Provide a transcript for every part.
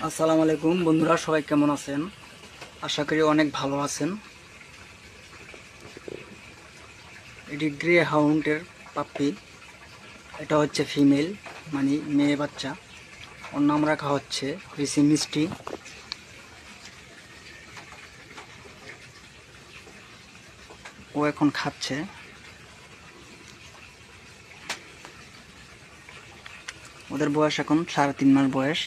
আসসালামু আলাইকুম বন্ধুরা, সবাই কেমন আছেন? আশা করি অনেক ভালো আছেন। এটি গ্রে হাউন্ডের পাপ্পি। এটা হচ্ছে ফিমেল, মানে মেয়ে বাচ্চা। ওর নাম রাখা হচ্ছে মিষ্টি। ও এখন খাচ্ছে। ওদের বয়স এখন 3.5 মাস বয়স।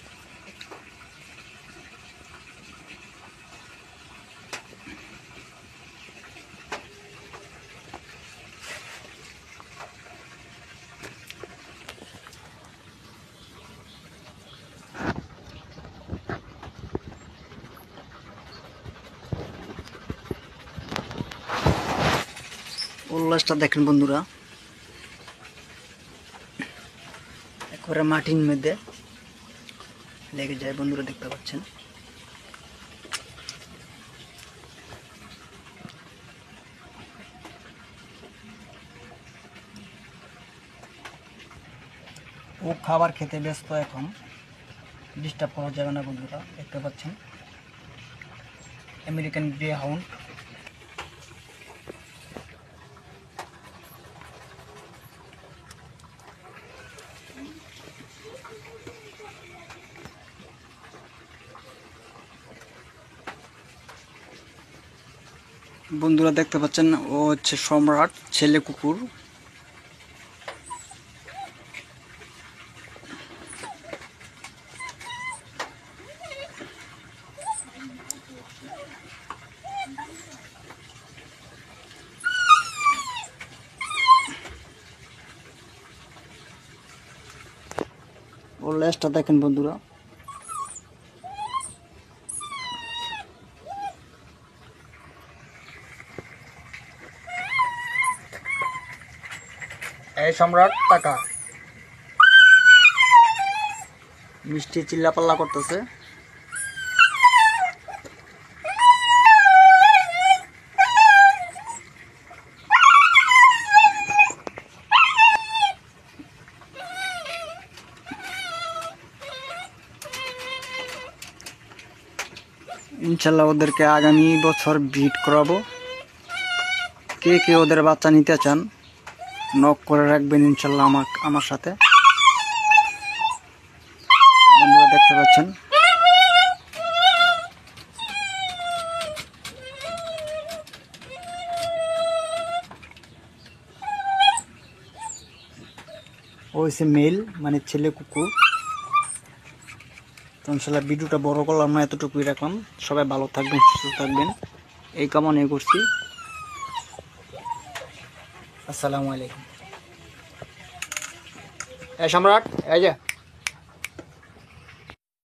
উল্লাসটা দেখেন বন্ধুরা, একবারে মাটির মধ্যে লেগে যায়। বন্ধুরা দেখতে পাচ্ছেন। ও খাবার খেতে ব্যস্ত, এখন ডিস্টার্ব করা যাবে না। বন্ধুরা দেখতে পাচ্ছেন আমেরিকান গ্রে হাউন্ড। বন্ধুরা দেখতে পাচ্ছেন, ও হচ্ছে সম্রাট ছেলে কুকুর। ওর লেজটা দেখেন বন্ধুরা। এই সম্রাট টাকা। মিষ্টি চিল্লাপাল্লা করতেছে। ইনশাল্লাহ ওদেরকে আগামী বছর ব্রিড করাবো। কে কে ওদের বাচ্চা নিতে চান নক করে রাখবেন ইনশাল্লাহ আমার সাথে। বন্ধুরা দেখতে পাচ্ছেন, ও হচ্ছে মেল, মানে ছেলে কুকুর। তো ইনশাল্লাহ ভিডিওটা বড় করলাম না, এতটুকুই রাখলাম। সবাই ভালো থাকবেন, সুস্থ থাকবেন, এই কামনা করছি। আসসালামু আলাইকুম। এই সম্রাট, এই যে